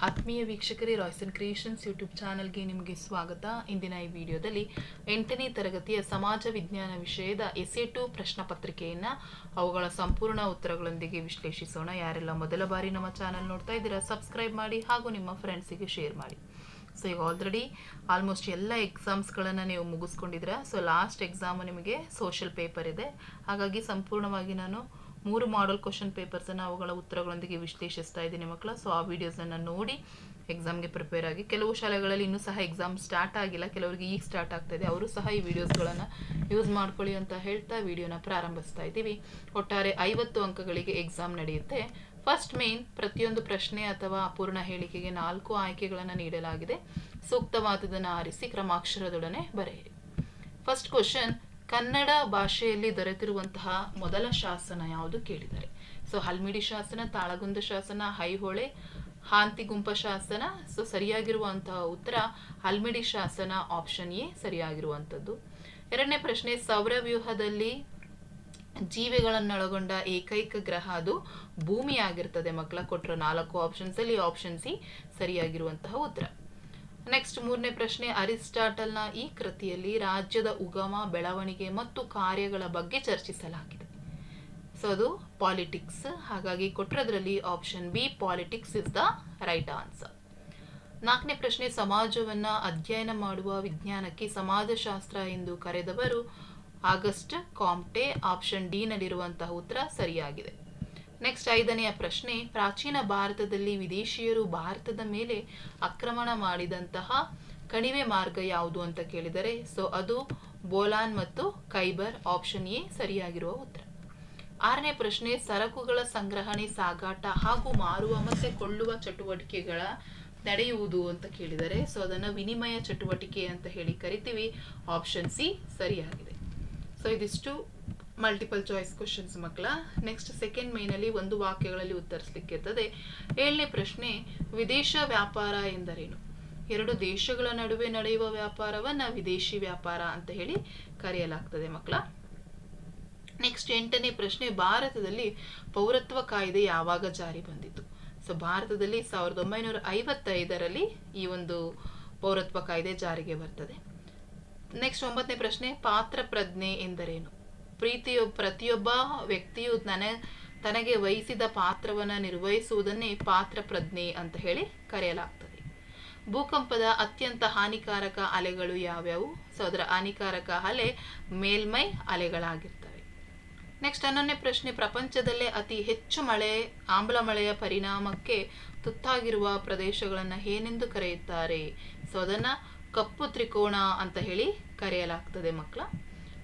ಆತ್ಮೀಯ ವೀಕ್ಷಕರೇ, Royson creations YouTube ಚಾನಲ್ಗೆ ನಿಮಗೆ ಸ್ವಾಗತ. ಇಂದಿನ ಈ ವಿಡಿಯೋದಲ್ಲಿ 8ನೇ ತರಗತಿಯ ಸಮಾಜ ವಿಜ್ಞಾನ ವಿಷಯದ ಎಸೆ2 ಪ್ರಶ್ನೆ ಪತ್ರಿಕೆಯನ್ನು ಅವುಗಳ ಸಂಪೂರ್ಣ ಉತ್ತರಗಳೊಂದಿಗೆ ವಿಶ್ಲೇಷಿಸೋಣ. ಯಾರೆಲ್ಲ ಮೊದಲ ಬಾರಿ ನಮ್ಮ ಚಾನಲ್ ನೋಡ್ತಾ ಇದ್ದೀರಾ, ಸಬ್ಸ್ಕ್ರೈಬ್ ಮಾಡಿ ಹಾಗೂ ನಿಮ್ಮ ಫ್ರೆಂಡ್ಸಿಗೆ ಶೇರ್ ಮಾಡಿ. ಸೊ ಈಗ ಆಲ್ರೆಡಿ ಆಲ್ಮೋಸ್ಟ್ ಎಲ್ಲ ಎಕ್ಸಾಮ್ಸ್ಗಳನ್ನು ನೀವು ಮುಗಿಸ್ಕೊಂಡಿದ್ದೀರಾ. ಸೊ ಲಾಸ್ಟ್ ಎಕ್ಸಾಮು ನಿಮಗೆ ಸೋಷಿಯಲ್ ಪೇಪರ್ ಇದೆ. ಹಾಗಾಗಿ ಸಂಪೂರ್ಣವಾಗಿ ನಾನು 3 ಮಾಡಲ್ ಕ್ವಶನ್ ಪೇಪರ್ಸನ್ನು ಅವುಗಳ ಉತ್ತರಗಳೊಂದಿಗೆ ವಿಶ್ಲೇಷಿಸ್ತಾ ಇದ್ದೀನಿ ಮಕ್ಕಳ. ಸೊ ಆ ವಿಡಿಯೋಸನ್ನು ನೋಡಿ ಎಕ್ಸಾಮ್ಗೆ ಪ್ರಿಪೇರ್ ಆಗಿ. ಕೆಲವು ಶಾಲೆಗಳಲ್ಲಿ ಇನ್ನೂ ಸಹ ಎಕ್ಸಾಮ್ ಸ್ಟಾರ್ಟ್ ಆಗಿಲ್ಲ, ಕೆಲವರಿಗೆ ಈಗ ಸ್ಟಾರ್ಟ್ ಆಗ್ತಾಯಿದೆ. ಅವರು ಸಹ ಈ ವಿಡಿಯೋಸ್ಗಳನ್ನು ಯೂಸ್ ಮಾಡ್ಕೊಳ್ಳಿ ಅಂತ ಹೇಳ್ತಾ ವಿಡಿಯೋನ ಪ್ರಾರಂಭಿಸ್ತಾ ಇದ್ದೀವಿ. ಒಟ್ಟಾರೆ 50 ಅಂಕಗಳಿಗೆ ಎಕ್ಸಾಮ್ ನಡೆಯುತ್ತೆ. ಫಸ್ಟ್ ಮೇನ್ ಪ್ರತಿಯೊಂದು ಪ್ರಶ್ನೆ ಅಥವಾ ಅಪೂರ್ಣ ಹೇಳಿಕೆಗೆ 4 ಆಯ್ಕೆಗಳನ್ನು ನೀಡಲಾಗಿದೆ. ಸೂಕ್ತವಾದುದನ್ನು ಆರಿಸಿ ಕ್ರಮಾಕ್ಷರದೊಡನೆ ಬರೆಯಿರಿ. ಫಸ್ಟ್ ಕ್ವಶನ್, ಕನ್ನಡ ಭಾಷೆಯಲ್ಲಿ ದೊರೆತಿರುವಂತಹ ಮೊದಲ ಶಾಸನ ಯಾವುದು ಕೇಳಿದ್ದಾರೆ. ಸೊ ಹಲ್ಮಿಡಿ ಶಾಸನ, ತಾಳಗುಂದ ಶಾಸನ, ಐಹೊಳೆ, ಹಾಂತಿಗುಂಪ ಶಾಸನ. ಸೊ ಸರಿಯಾಗಿರುವಂತಹ ಉತ್ತರ ಹಲ್ಮಿಡಿ ಶಾಸನ, ಆಪ್ಷನ್ ಎ ಸರಿಯಾಗಿರುವಂಥದ್ದು. ಎರಡನೇ ಪ್ರಶ್ನೆ, ಸೌರವ್ಯೂಹದಲ್ಲಿ ಜೀವಿಗಳನ್ನೊಳಗೊಂಡ ಏಕೈಕ ಗ್ರಹ ಅದು ಭೂಮಿ ಆಗಿರ್ತದೆ ಮಕ್ಕಳ. ಕೊಟ್ಟರು 4 ಆಪ್ಷನ್ಸ್ ಅಲ್ಲಿ ಆಪ್ಷನ್ ಸಿ ಸರಿಯಾಗಿರುವಂತಹ ಉತ್ತರ. ನೆಕ್ಸ್ಟ್ ಮೂರನೇ ಪ್ರಶ್ನೆ, ಅರಿಸ್ಟಾಟಲ್ನ ಈ ಕೃತಿಯಲ್ಲಿ ರಾಜ್ಯದ ಉಗಮ, ಬೆಳವಣಿಗೆ ಮತ್ತು ಕಾರ್ಯಗಳ ಬಗ್ಗೆ ಚರ್ಚಿಸಲಾಗಿದೆ. ಸೊ ಅದು ಪಾಲಿಟಿಕ್ಸ್. ಹಾಗಾಗಿ ಕೊಟ್ಟರದ್ರಲ್ಲಿ option B politics is the right answer. ನಾಲ್ಕನೇ ಪ್ರಶ್ನೆ, ಸಮಾಜವನ್ನ ಅಧ್ಯಯನ ಮಾಡುವ ವಿಜ್ಞಾನಕ್ಕೆ ಸಮಾಜಶಾಸ್ತ್ರ ಎಂದು ಕರೆದವರು ಆಗಸ್ಟ್ ಕಾಂಟೆ. ಆಪ್ಷನ್ ಡಿ ನಲ್ಲಿರುವಂತಹ ಉತ್ತರ ಸರಿಯಾಗಿದೆ. ನೆಕ್ಸ್ಟ್ ಐದನೆಯ ಪ್ರಶ್ನೆ, ಪ್ರಾಚೀನ ಭಾರತದಲ್ಲಿ ವಿದೇಶಿಯರು ಭಾರತದ ಮೇಲೆ ಆಕ್ರಮಣ ಮಾಡಿದಂತಹ ಕಣಿವೆ ಮಾರ್ಗ ಯಾವುದು ಅಂತ ಕೇಳಿದರೆ. ಸೊ ಅದು ಬೋಲಾನ್ ಮತ್ತು ಖೈಬರ್. ಆಪ್ಷನ್ ಎ ಸರಿಯಾಗಿರುವ ಉತ್ತರ. ಆರನೇ ಪ್ರಶ್ನೆ, ಸರಕುಗಳ ಸಂಗ್ರಹಣೆ, ಸಾಗಾಟ ಹಾಗೂ ಮಾರುವ ಮತ್ತೆ ಕೊಳ್ಳುವ ಚಟುವಟಿಕೆಗಳ ನಡೆಯುವುದು ಅಂತ ಕೇಳಿದರೆ. ಸೊ ಅದನ್ನು ವಿನಿಮಯ ಚಟುವಟಿಕೆ ಅಂತ ಹೇಳಿ ಕರಿತೀವಿ. ಆಪ್ಷನ್ ಸಿ ಸರಿಯಾಗಿದೆ. ಸೊ ಇದಿಷ್ಟು ಮಲ್ಟಿಪಲ್ ಚಾಯ್ಸ್ ಕ್ವಶನ್ಸ್ ಮಕ್ಕಳ. ನೆಕ್ಸ್ಟ್ ಸೆಕೆಂಡ್ ಮೇನಲ್ಲಿ ಒಂದು ವಾಕ್ಯಗಳಲ್ಲಿ ಉತ್ತರಿಸಲಿಕ್ಕಿರ್ತದೆ. ಏಳನೇ ಪ್ರಶ್ನೆ, ವಿದೇಶ ವ್ಯಾಪಾರ ಎಂದರೇನು. ಎರಡು ದೇಶಗಳ ನಡುವೆ ನಡೆಯುವ ವ್ಯಾಪಾರವನ್ನ ವಿದೇಶಿ ವ್ಯಾಪಾರ ಅಂತ ಹೇಳಿ ಕರೆಯಲಾಗ್ತದೆ ಮಕ್ಕಳ. ನೆಕ್ಸ್ಟ್ ಎಂಟನೇ ಪ್ರಶ್ನೆ, ಭಾರತದಲ್ಲಿ ಪೌರತ್ವ ಕಾಯ್ದೆ ಯಾವಾಗ ಜಾರಿ ಬಂದಿತು. ಸೊ ಭಾರತದಲ್ಲಿ 1955ರಲ್ಲಿ ಈ ಒಂದು ಪೌರತ್ವ ಕಾಯ್ದೆ ಜಾರಿಗೆ ಬರ್ತದೆ. ನೆಕ್ಸ್ಟ್ 9ನೇ ಪ್ರಶ್ನೆ, ಪಾತ್ರ ಪ್ರಜ್ಞೆ ಎಂದರೇನು. ಪ್ರತಿಯೊಬ್ಬ ವ್ಯಕ್ತಿಯು ತನಗೆ ವಹಿಸಿದ ಪಾತ್ರವನ್ನು ನಿರ್ವಹಿಸುವುದನ್ನೇ ಪಾತ್ರ ಪ್ರಜ್ಞೆ ಅಂತ ಹೇಳಿ ಕರೆಯಲಾಗ್ತದೆ. ಭೂಕಂಪದ ಅತ್ಯಂತ ಹಾನಿಕಾರಕ ಅಲೆಗಳು ಯಾವ್ಯಾವು. ಸೊ ಅದರ ಹಾನಿಕಾರಕ ಅಲೆ ಮೇಲ್ಮೈ ಅಲೆಗಳಾಗಿರ್ತವೆ. ನೆಕ್ಸ್ಟ್ 11ನೇ ಪ್ರಶ್ನೆ, ಪ್ರಪಂಚದಲ್ಲೇ ಅತಿ ಹೆಚ್ಚು ಆಮ್ಲ ಮಳೆಯ ಪರಿಣಾಮಕ್ಕೆ ತುತ್ತಾಗಿರುವ ಪ್ರದೇಶಗಳನ್ನು ಏನೆಂದು ಕರೆಯುತ್ತಾರೆ. ಸೊ ಅದನ್ನ ಕಪ್ಪು ತ್ರಿಕೋನ ಅಂತ ಹೇಳಿ ಕರೆಯಲಾಗ್ತದೆ ಮಕ್ಕಳ.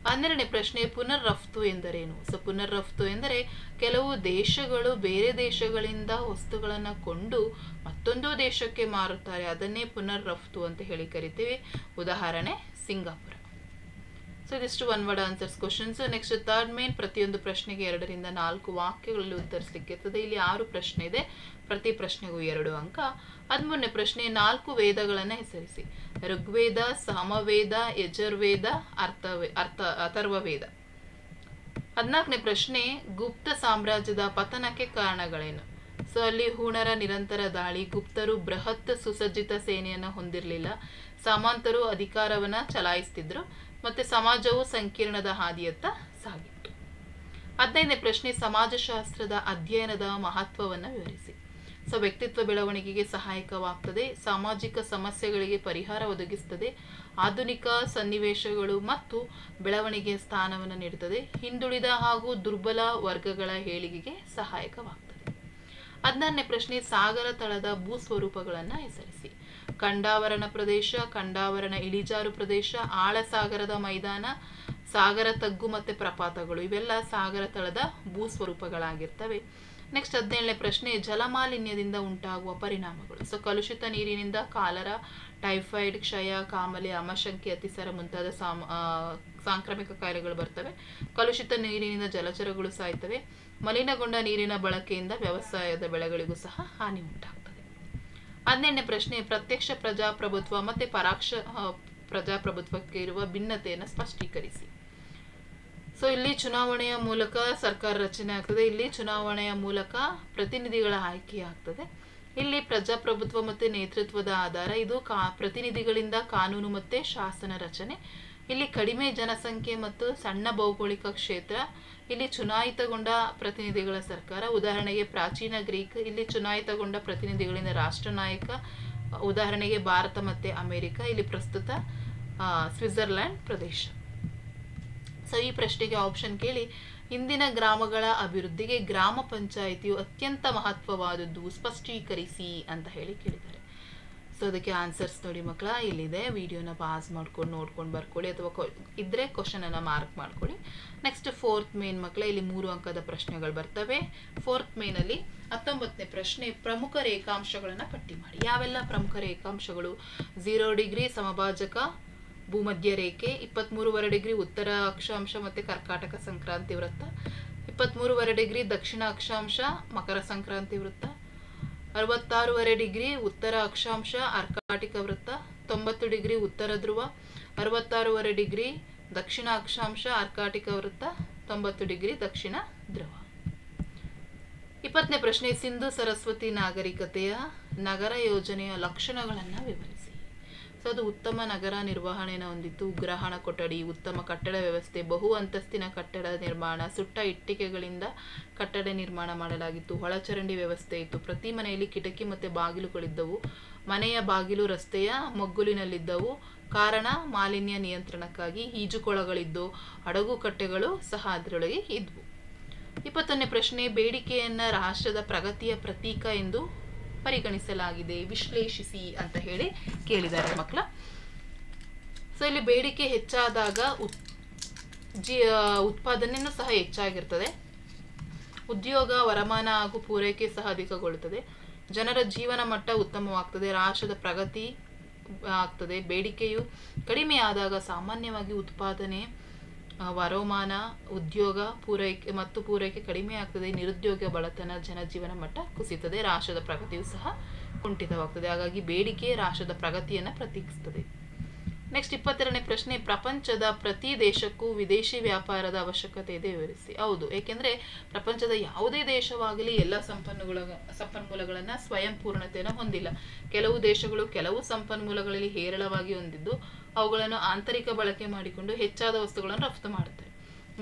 12ನೇ ಪ್ರಶ್ನೆ, ಪುನರ್ ರಫ್ತು ಎಂದರೇನು. ಸೊ ಪುನರ್ ರಫ್ತು ಎಂದರೆ ಕೆಲವು ದೇಶಗಳು ಬೇರೆ ದೇಶಗಳಿಂದ ವಸ್ತುಗಳನ್ನು ಕೊಂಡು ಮತ್ತೊಂದು ದೇಶಕ್ಕೆ ಮಾರುತ್ತಾರೆ, ಅದನ್ನೇ ಪುನರ್ ರಫ್ತು ಅಂತ ಹೇಳಿ ಕರಿತೀವಿ. ಉದಾಹರಣೆ ಸಿಂಗಾಪುರ. ಸೊ ಇದಿಷ್ಟು one word answers questions. Next third main, ಪ್ರತಿಯೊಂದು ಪ್ರಶ್ನೆಗೆ 2 ರಿಂದ 4 ವಾಕ್ಯಗಳಲ್ಲಿ ಉತ್ತರಿಸಲಿಕ್ಕೆ ಇರ್ತದೆ. ಇಲ್ಲಿ 6 ಪ್ರಶ್ನೆ ಇದೆ, ಪ್ರತಿ ಪ್ರಶ್ನೆಗೂ 2 ಅಂಕ. 13ನೇ ಪ್ರಶ್ನೆ, 4 ವೇದಗಳನ್ನು ಹೆಸರಿಸಿ. ಋಗ್ವೇದ, ಸಾಮವೇದ, ಯಜುರ್ವೇದ, ಅಥರ್ವವೇದ. 14ನೇ ಪ್ರಶ್ನೆ, ಗುಪ್ತ ಸಾಮ್ರಾಜ್ಯದ ಪತನಕ್ಕೆ ಕಾರಣಗಳೇನು. ಸೊ ಅಲ್ಲಿ ಹೂಣರ ನಿರಂತರ ದಾಳಿ, ಗುಪ್ತರು ಬೃಹತ್ ಸುಸಜ್ಜಿತ ಸೇನೆಯನ್ನು ಹೊಂದಿರಲಿಲ್ಲ, ಸಾಮಂತರು ಅಧಿಕಾರವನ್ನ ಚಲಾಯಿಸ್ತಿದ್ರು, ಮತ್ತೆ ಸಮಾಜವು ಸಂಕೀರ್ಣದ ಹಾದಿಯತ್ತ ಸಾಗಿತ್ತು. 15ನೇ ಪ್ರಶ್ನೆ, ಸಮಾಜಶಾಸ್ತ್ರದ ಅಧ್ಯಯನದ ಮಹತ್ವವನ್ನು ವಿವರಿಸಿ. ಸೊ ವ್ಯಕ್ತಿತ್ವ ಬೆಳವಣಿಗೆಗೆ ಸಹಾಯಕವಾಗ್ತದೆ, ಸಾಮಾಜಿಕ ಸಮಸ್ಯೆಗಳಿಗೆ ಪರಿಹಾರ ಒದಗಿಸ್ತದೆ, ಆಧುನಿಕ ಸನ್ನಿವೇಶಗಳು ಮತ್ತು ಬೆಳವಣಿಗೆಯ ಸ್ಥಾನವನ್ನು ನೀಡುತ್ತದೆ, ಹಿಂದುಳಿದ ಹಾಗೂ ದುರ್ಬಲ ವರ್ಗಗಳ ಏಳಿಗೆಗೆ ಸಹಾಯಕವಾಗ್ತದೆ. 16ನೇ ಪ್ರಶ್ನೆ, ಸಾಗರ ತಳದ ಭೂಸ್ವರೂಪಗಳನ್ನು ಹೆಸರಿಸಿ. ಖಂಡಾವರಣ ಪ್ರದೇಶ, ಖಂಡಾವರಣ ಇಳಿಜಾರು ಪ್ರದೇಶ, ಆಳಸಾಗರದ ಮೈದಾನ, ಸಾಗರ ತಗ್ಗು ಮತ್ತೆ ಪ್ರಪಾತಗಳು, ಇವೆಲ್ಲ ಸಾಗರ ತಳದ ಭೂಸ್ವರೂಪಗಳಾಗಿರ್ತವೆ. ನೆಕ್ಸ್ಟ್ 17ನೇ ಪ್ರಶ್ನೆ, ಜಲಮಾಲಿನ್ಯದಿಂದ ಉಂಟಾಗುವ ಪರಿಣಾಮಗಳು. ಸೊ ಕಲುಷಿತ ನೀರಿನಿಂದ ಕಾಲರ, ಟೈಫಾಯ್ಡ್, ಕ್ಷಯ, ಕಾಮಲೆ, ಅಮಶಂಕೆ, ಅತಿಸಾರ ಮುಂತಾದ ಸಾಂಕ್ರಾಮಿಕ ಕಾಯಿಲೆಗಳು ಬರ್ತವೆ. ಕಲುಷಿತ ನೀರಿನಿಂದ ಜಲಚರಗಳು ಸಾಯ್ತವೆ. ಮಲಿನಗೊಂಡ ನೀರಿನ ಬಳಕೆಯಿಂದ ವ್ಯವಸಾಯದ ಬೆಳೆಗಳಿಗೂ ಸಹ ಹಾನಿ ಉಂಟಾಗ್ತದೆ. 18ನೇ ಪ್ರಶ್ನೆ, ಪ್ರತ್ಯಕ್ಷ ಪ್ರಜಾಪ್ರಭುತ್ವ ಮತ್ತೆ ಪರೋಕ್ಷ ಪ್ರಜಾಪ್ರಭುತ್ವಕ್ಕೆ ಇರುವ ಭಿನ್ನತೆಯನ್ನು ಸ್ಪಷ್ಟೀಕರಿಸಿ. ಸೊ ಇಲ್ಲಿ ಚುನಾವಣೆಯ ಮೂಲಕ ಸರ್ಕಾರ ರಚನೆ ಆಗ್ತದೆ, ಇಲ್ಲಿ ಚುನಾವಣೆಯ ಮೂಲಕ ಪ್ರತಿನಿಧಿಗಳ ಆಯ್ಕೆ ಆಗ್ತದೆ. ಇಲ್ಲಿ ಪ್ರಜಾಪ್ರಭುತ್ವ ಮತ್ತು ನೇತೃತ್ವದ ಆಧಾರ, ಇದು ಪ್ರತಿನಿಧಿಗಳಿಂದ ಕಾನೂನು ಮತ್ತೆ ಶಾಸನ ರಚನೆ. ಇಲ್ಲಿ ಕಡಿಮೆ ಜನಸಂಖ್ಯೆ ಮತ್ತು ಸಣ್ಣ ಭೌಗೋಳಿಕ ಕ್ಷೇತ್ರ, ಇಲ್ಲಿ ಚುನಾಯಿತಗೊಂಡ ಪ್ರತಿನಿಧಿಗಳ ಸರ್ಕಾರ. ಉದಾಹರಣೆಗೆ ಪ್ರಾಚೀನ ಗ್ರೀಕ್, ಇಲ್ಲಿ ಚುನಾಯಿತಗೊಂಡ ಪ್ರತಿನಿಧಿಗಳಿಂದ ರಾಷ್ಟ್ರ ನಾಯಕ. ಉದಾಹರಣೆಗೆ ಭಾರತ ಮತ್ತೆ ಅಮೆರಿಕ, ಇಲ್ಲಿ ಪ್ರಸ್ತುತ ಸ್ವಿಟ್ಜರ್ಲ್ಯಾಂಡ್ ಪ್ರದೇಶ. ಸೊ ಈ ಪ್ರಶ್ನೆಗೆ ಆಪ್ಷನ್ ಕೇಳಿ, ಇಂದಿನ ಗ್ರಾಮಗಳ ಅಭಿವೃದ್ಧಿಗೆ ಗ್ರಾಮ ಪಂಚಾಯಿತಿಯು ಅತ್ಯಂತ ಮಹತ್ವವಾದದ್ದು, ಸ್ಪಷ್ಟೀಕರಿಸಿ ಅಂತ ಹೇಳಿ ಕೇಳಿದ್ದಾರೆ. ಸೊ ಅದಕ್ಕೆ ಆನ್ಸರ್ಸ್ ನೋಡಿ ಮಕ್ಕಳ, ಇಲ್ಲಿದೆ. ವಿಡಿಯೋನ ಪಾಸ್ ಮಾಡ್ಕೊಂಡು ನೋಡ್ಕೊಂಡು ಬರ್ಕೊಳ್ಳಿ, ಅಥವಾ ಇದ್ರೆ ಕ್ವಶನ್ ಅನ್ನ ಮಾರ್ಕ್ ಮಾಡ್ಕೊಳ್ಳಿ. ನೆಕ್ಸ್ಟ್ 4th ಮೇನ್ ಮಕ್ಕಳ, ಇಲ್ಲಿ 3 ಅಂಕದ ಪ್ರಶ್ನೆಗಳು ಬರ್ತವೆ. 4th ಮೇನ್ ಅಲ್ಲಿ 19ನೇ ಪ್ರಶ್ನೆ, ಪ್ರಮುಖ ರೇಖಾಂಶಗಳನ್ನ ಪಟ್ಟಿ ಮಾಡಿ. ಯಾವೆಲ್ಲ ಪ್ರಮುಖ ರೇಖಾಂಶಗಳು? 0 ಡಿಗ್ರಿ ಸಮಭಾಜಕ ಭೂಮಧ್ಯ ರೇಖೆ, 23.5 ಡಿಗ್ರಿ ಉತ್ತರ ಅಕ್ಷಾಂಶ ಮತ್ತೆ ಕರ್ಕಾಟಕ ಸಂಕ್ರಾಂತಿ ವೃತ್ತ, 23.5 ಡಿಗ್ರಿ ದಕ್ಷಿಣ ಅಕ್ಷಾಂಶ ಮಕರ ಸಂಕ್ರಾಂತಿ ವೃತ್ತ, 66.5 ಡಿಗ್ರಿ ಉತ್ತರ ಅಕ್ಷಾಂಶ ಅರ್ಕಾಟಿಕ ವೃತ್ತ, 90 ಡಿಗ್ರಿ ಉತ್ತರ ಧ್ರುವ, 66.5 ಡಿಗ್ರಿ ದಕ್ಷಿಣ ಅಕ್ಷಾಂಶ ಅರ್ಕಾಟಿಕ ವೃತ್ತ, 90 ಡಿಗ್ರಿ ದಕ್ಷಿಣ ಧ್ರುವ. 20ನೇ ಪ್ರಶ್ನೆ, ಸಿಂಧು ಸರಸ್ವತಿ ನಾಗರಿಕತೆಯ ನಗರ ಯೋಜನೆಯ ಲಕ್ಷಣಗಳನ್ನ ವಿವರಿಸಿ. ಸೊ ಅದು ಉತ್ತಮ ನಗರ ನಿರ್ವಹಣೆಯನ್ನು ಹೊಂದಿತ್ತು, ಗ್ರಹಣ ಕೊಠಡಿ, ಉತ್ತಮ ಕಟ್ಟಡ ವ್ಯವಸ್ಥೆ, ಬಹು ಅಂತಸ್ತಿನ ಕಟ್ಟಡ ನಿರ್ಮಾಣ, ಸುಟ್ಟ ಇಟ್ಟಿಗೆಗಳಿಂದ ಕಟ್ಟಡ ನಿರ್ಮಾಣ ಮಾಡಲಾಗಿತ್ತು, ಒಳಚರಂಡಿ ವ್ಯವಸ್ಥೆ ಇತ್ತು, ಪ್ರತಿ ಮನೆಯಲ್ಲಿ ಕಿಟಕಿ ಮತ್ತೆ ಬಾಗಿಲುಗಳಿದ್ದವು, ಮನೆಯ ಬಾಗಿಲು ರಸ್ತೆಯ ಮಗ್ಗುಲಿನಲ್ಲಿದ್ದವು, ಕಾರಣ ಮಾಲಿನ್ಯ ನಿಯಂತ್ರಣಕ್ಕಾಗಿ, ಈಜುಕೊಳಗಳಿದ್ದು, ಹಡಗು ಕಟ್ಟೆಗಳು ಸಹ ಅದರೊಳಗೆ ಇದ್ವು. 21ನೇ ಪ್ರಶ್ನೆ, ಬೇಡಿಕೆಯನ್ನ ರಾಷ್ಟ್ರದ ಪ್ರಗತಿಯ ಪ್ರತೀಕ ಎಂದು ಪರಿಗಣಿಸಲಾಗಿದೆ, ವಿಶ್ಲೇಷಿಸಿ ಅಂತ ಹೇಳಿ ಕೇಳಿದ್ದಾರೆ ಮಕ್ಕಳ. ಸೊ ಇಲ್ಲಿ ಬೇಡಿಕೆ ಹೆಚ್ಚಾದಾಗ ಉತ್ಪಾದನೆಯೂ ಸಹ ಹೆಚ್ಚಾಗಿರ್ತದೆ, ಉದ್ಯೋಗ ವರಮಾನ ಹಾಗೂ ಪೂರೈಕೆ ಸಹ ಅಧಿಕಗೊಳ್ಳುತ್ತದೆ, ಜನರ ಜೀವನ ಮಟ್ಟ ಉತ್ತಮವಾಗ್ತದೆ, ರಾಷ್ಟ್ರದ ಪ್ರಗತಿ ಆಗ್ತದೆ. ಬೇಡಿಕೆಯು ಕಡಿಮೆ ಆದಾಗ ಸಾಮಾನ್ಯವಾಗಿ ಉತ್ಪಾದನೆ, ವರಮಾನ, ಉದ್ಯೋಗ ಪೂರೈಕೆ ಕಡಿಮೆ ಆಗ್ತದೆ, ನಿರುದ್ಯೋಗ ಬಡತನ, ಜನಜೀವನ ಮಟ್ಟ ಕುಸಿತದೆ, ರಾಷ್ಟ್ರದ ಪ್ರಗತಿಯು ಸಹ ಕುಂಠಿತವಾಗ್ತದೆ. ಹಾಗಾಗಿ ಬೇಡಿಕೆ ರಾಷ್ಟ್ರದ ಪ್ರಗತಿಯನ್ನ ಪ್ರತೀಕಿಸ್ತದೆ. ನೆಕ್ಸ್ಟ್ 22ನೇ ಪ್ರಶ್ನೆ, ಪ್ರಪಂಚದ ಪ್ರತಿ ದೇಶಕ್ಕೂ ವಿದೇಶಿ ವ್ಯಾಪಾರದ ಅವಶ್ಯಕತೆ ಇದೆ, ವಿವರಿಸಿ. ಹೌದು, ಏಕೆಂದ್ರೆ ಪ್ರಪಂಚದ ಯಾವುದೇ ದೇಶವಾಗಲಿ ಎಲ್ಲ ಸಂಪನ್ಮೂಲಗಳನ್ನ ಸ್ವಯಂ ಪೂರ್ಣತೆಯನ್ನು ಹೊಂದಿಲ್ಲ. ಕೆಲವು ದೇಶಗಳು ಕೆಲವು ಸಂಪನ್ಮೂಲಗಳಲ್ಲಿ ಹೇರಳವಾಗಿ ಹೊಂದಿದ್ದು ಅವುಗಳನ್ನು ಆಂತರಿಕ ಬಳಕೆ ಮಾಡಿಕೊಂಡು ಹೆಚ್ಚಾದ ವಸ್ತುಗಳನ್ನು ರಫ್ತು ಮಾಡುತ್ತವೆ.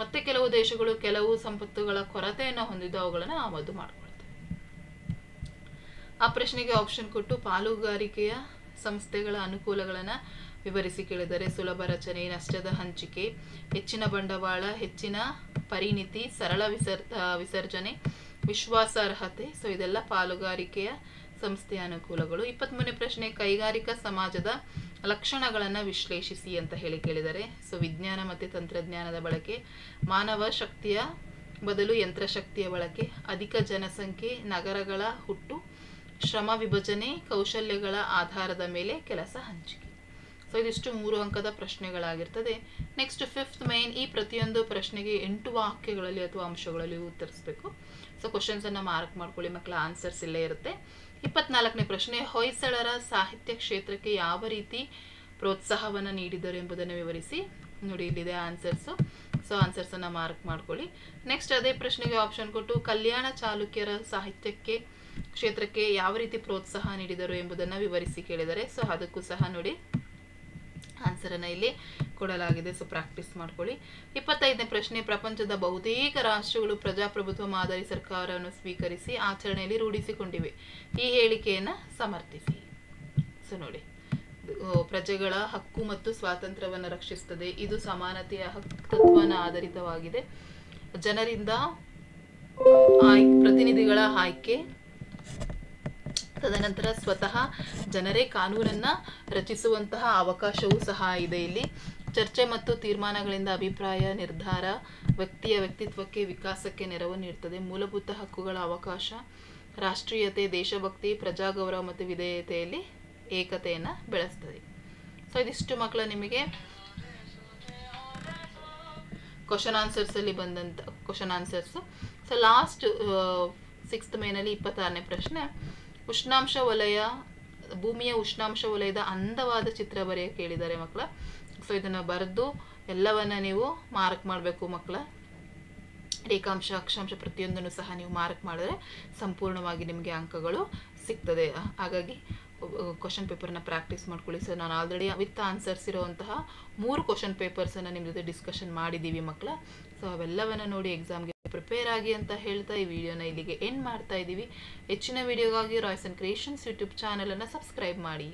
ಮತ್ತೆ ಕೆಲವು ದೇಶಗಳು ಕೆಲವು ಸಂಪತ್ತುಗಳ ಕೊರತೆಯನ್ನು ಹೊಂದಿದ್ದು ಅವುಗಳನ್ನು ಆಮದು ಮಾಡಿಕೊಳ್ತವೆ. ಆ ಪ್ರಶ್ನೆಗೆ ಆಪ್ಷನ್ ಕೊಟ್ಟು ಪಾಲುಗಾರಿಕೆಯ ಸಂಸ್ಥೆಗಳ ಅನುಕೂಲಗಳನ್ನ ವಿವರಿಸಿ ಕೇಳಿದರೆ, ಸುಲಭ ರಚನೆ, ನಷ್ಟದ ಹಂಚಿಕೆ, ಹೆಚ್ಚಿನ ಬಂಡವಾಳ, ಹೆಚ್ಚಿನ ಪರಿಣಿತಿ, ಸರಳ ವಿಸರ್ಜನೆ, ವಿಶ್ವಾಸಾರ್ಹತೆ. ಸೊ ಇದೆಲ್ಲ ಪಾಲುಗಾರಿಕೆಯ ಸಂಸ್ಥೆಯ ಅನುಕೂಲಗಳು. 23ನೇ ಪ್ರಶ್ನೆ, ಕೈಗಾರಿಕಾ ಸಮಾಜದ ಲಕ್ಷಣಗಳನ್ನ ವಿಶ್ಲೇಷಿಸಿ ಅಂತ ಹೇಳಿ ಕೇಳಿದರೆ, ಸೊ ವಿಜ್ಞಾನ ಮತ್ತೆ ತಂತ್ರಜ್ಞಾನದ ಬಳಕೆ, ಮಾನವ ಶಕ್ತಿಯ ಬದಲು ಯಂತ್ರಶಕ್ತಿಯ ಬಳಕೆ, ಅಧಿಕ ಜನಸಂಖ್ಯೆ, ನಗರಗಳ ಹುಟ್ಟು, ಶ್ರಮ ವಿಭಜನೆ, ಕೌಶಲ್ಯಗಳ ಆಧಾರದ ಮೇಲೆ ಕೆಲಸ ಹಂಚಿಕೆ. ಸೊ ಇದಿಷ್ಟು 3 ಅಂಕದ ಪ್ರಶ್ನೆಗಳಾಗಿರ್ತದೆ. ನೆಕ್ಸ್ಟ್ 5th ಮೇನ್, ಈ ಪ್ರತಿಯೊಂದು ಪ್ರಶ್ನೆಗೆ 8 ವಾಕ್ಯಗಳಲ್ಲಿ ಅಥವಾ ಅಂಶಗಳಲ್ಲಿ ಉತ್ತರಿಸಬೇಕು. ಸೊ ಕ್ವಶನ್ಸ್ ಅನ್ನ ಮಾರ್ಕ್ ಮಾಡ್ಕೊಳ್ಳಿ ಮಕ್ಕಳ, ಆನ್ಸರ್ಸ್ ಇಲ್ಲೇ ಇರುತ್ತೆ. 24ನೇ ಪ್ರಶ್ನೆ, ಹೊಯ್ಸಳರ ಸಾಹಿತ್ಯ ಕ್ಷೇತ್ರಕ್ಕೆ ಯಾವ ರೀತಿ ಪ್ರೋತ್ಸಾಹವನ್ನ ನೀಡಿದರು ಎಂಬುದನ್ನು ವಿವರಿಸಿ. ನೋಡಿ ಇಲ್ಲಿದೆ ಆನ್ಸರ್ಸ್. ಸೊ ಆನ್ಸರ್ಸ್ ಅನ್ನ ಮಾರ್ಕ್ ಮಾಡ್ಕೊಳ್ಳಿ. ನೆಕ್ಸ್ಟ್ ಅದೇ ಪ್ರಶ್ನೆಗೆ ಆಪ್ಷನ್ ಕೊಟ್ಟು ಕಲ್ಯಾಣ ಚಾಲುಕ್ಯರ ಸಾಹಿತ್ಯಕ್ಕೆ ಕ್ಷೇತ್ರಕ್ಕೆ ಯಾವ ರೀತಿ ಪ್ರೋತ್ಸಾಹ ನೀಡಿದರು ಎಂಬುದನ್ನ ವಿವರಿಸಿ ಕೇಳಿದರೆ, ಸೊ ಅದಕ್ಕೂ ಸಹ ನೋಡಿ ಆನ್ಸರ್ ಅನ್ನ ಇಲ್ಲಿ ಕೊಡಲಾಗಿದೆ. ಸೊ ಪ್ರಾಕ್ಟೀಸ್ ಮಾಡ್ಕೊಳ್ಳಿ. 25ನೇ ಪ್ರಶ್ನೆ, ಪ್ರಪಂಚದ ಬಹುತೇಕ ರಾಷ್ಟ್ರಗಳು ಪ್ರಜಾಪ್ರಭುತ್ವ ಮಾದರಿ ಸರ್ಕಾರವನ್ನು ಸ್ವೀಕರಿಸಿ ಆಚರಣೆಯಲ್ಲಿ ರೂಢಿಸಿಕೊಂಡಿವೆ, ಈ ಹೇಳಿಕೆಯನ್ನ ಸಮರ್ಥಿಸಿ. ಸೊ ನೋಡಿ, ಪ್ರಜೆಗಳ ಹಕ್ಕು ಮತ್ತು ಸ್ವಾತಂತ್ರ್ಯವನ್ನು ರಕ್ಷಿಸುತ್ತದೆ, ಇದು ಸಮಾನತೆಯ ತತ್ವನ ಆಧಾರಿತವಾಗಿದೆ, ಜನರಿಂದ ಪ್ರತಿನಿಧಿಗಳ ಆಯ್ಕೆ, ತದನಂತರ ಸ್ವತಃ ಜನರೇ ಕಾನೂನನ್ನ ರಚಿಸುವಂತಹ ಅವಕಾಶವೂ ಸಹ ಇದೆ. ಇಲ್ಲಿ ಚರ್ಚೆ ಮತ್ತು ತೀರ್ಮಾನಗಳಿಂದ ಅಭಿಪ್ರಾಯ ನಿರ್ಧಾರ ವ್ಯಕ್ತಿಯ ವ್ಯಕ್ತಿತ್ವಕ್ಕೆ ವಿಕಾಸಕ್ಕೆ ನೆರವು ನೀಡುತ್ತದೆ, ಮೂಲಭೂತ ಹಕ್ಕುಗಳ ಅವಕಾಶ, ರಾಷ್ಟ್ರೀಯತೆ, ದೇಶಭಕ್ತಿ, ಪ್ರಜಾಗೌರವ ಮತ್ತು ವಿಧೇಯತೆಯಲ್ಲಿ ಏಕತೆಯನ್ನ ಬೆಳೆಸ್ತದೆ. ಸೊ ಇದಿಷ್ಟು ಮಕ್ಕಳ ನಿಮಗೆ ಕ್ವಶನ್ ಆನ್ಸರ್ಸ್ ಅಲ್ಲಿ ಬಂದಂತ question answers. So last 6th ಮೇನಲ್ಲಿ 26ನೇ ಪ್ರಶ್ನೆ, ಉಷ್ಣಾಂಶ ವಲಯ, ಭೂಮಿಯ ಉಷ್ಣಾಂಶ ವಲಯದ ಅಂದವಾದ ಚಿತ್ರ ಬರೆಯ ಕೇಳಿದ್ದಾರೆ ಮಕ್ಕಳ. ಸೊ ಇದನ್ನ ಬರೆದು ಎಲ್ಲವನ್ನ ನೀವು ಮಾರ್ಕ್ ಮಾಡಬೇಕು ಮಕ್ಕಳ. ರೇಖಾಂಶ, ಅಕ್ಷಾಂಶ ಪ್ರತಿಯೊಂದನ್ನು ಸಹ ನೀವು ಮಾರ್ಕ್ ಮಾಡಿದ್ರೆ ಸಂಪೂರ್ಣವಾಗಿ ನಿಮಗೆ ಅಂಕಗಳು ಸಿಗ್ತದೆ. ಹಾಗಾಗಿ ಕ್ವಶನ್ ಪೇಪರ್ನ ಪ್ರಾಕ್ಟೀಸ್ ಮಾಡ್ಕೊಳ್ಳಿ. ಸೊ ನಾನು ಆಲ್ರೆಡಿ ವಿತ್ ಆನ್ಸರ್ಸ್ ಇರೋವಂತಹ 3 ಕ್ವಶನ್ ಪೇಪರ್ಸನ್ನು ನಿಮ್ಮ ಜೊತೆ ಡಿಸ್ಕಷನ್ ಮಾಡಿದ್ದೀವಿ ಮಕ್ಕಳ. ಸೊ ಅವೆಲ್ಲವನ್ನು ನೋಡಿ ಎಕ್ಸಾಮ್ಗೆ ಪ್ರಿಪೇರ್ ಆಗಿ ಅಂತ ಹೇಳ್ತಾ ಈ ವಿಡಿಯೋನ ಇಲ್ಲಿಗೆ ಎಂಡ್ ಮಾಡ್ತಾ ಇದ್ದೀವಿ. ಹೆಚ್ಚಿನ ವಿಡಿಯೋಗಾಗಿ ರಾಯ್ಸ್ ಅಂಡ್ ಕ್ರಿಯೇಷನ್ಸ್ ಯೂಟ್ಯೂಬ್ ಚಾನಲನ್ನು ಸಬ್ಸ್ಕ್ರೈಬ್ ಮಾಡಿ.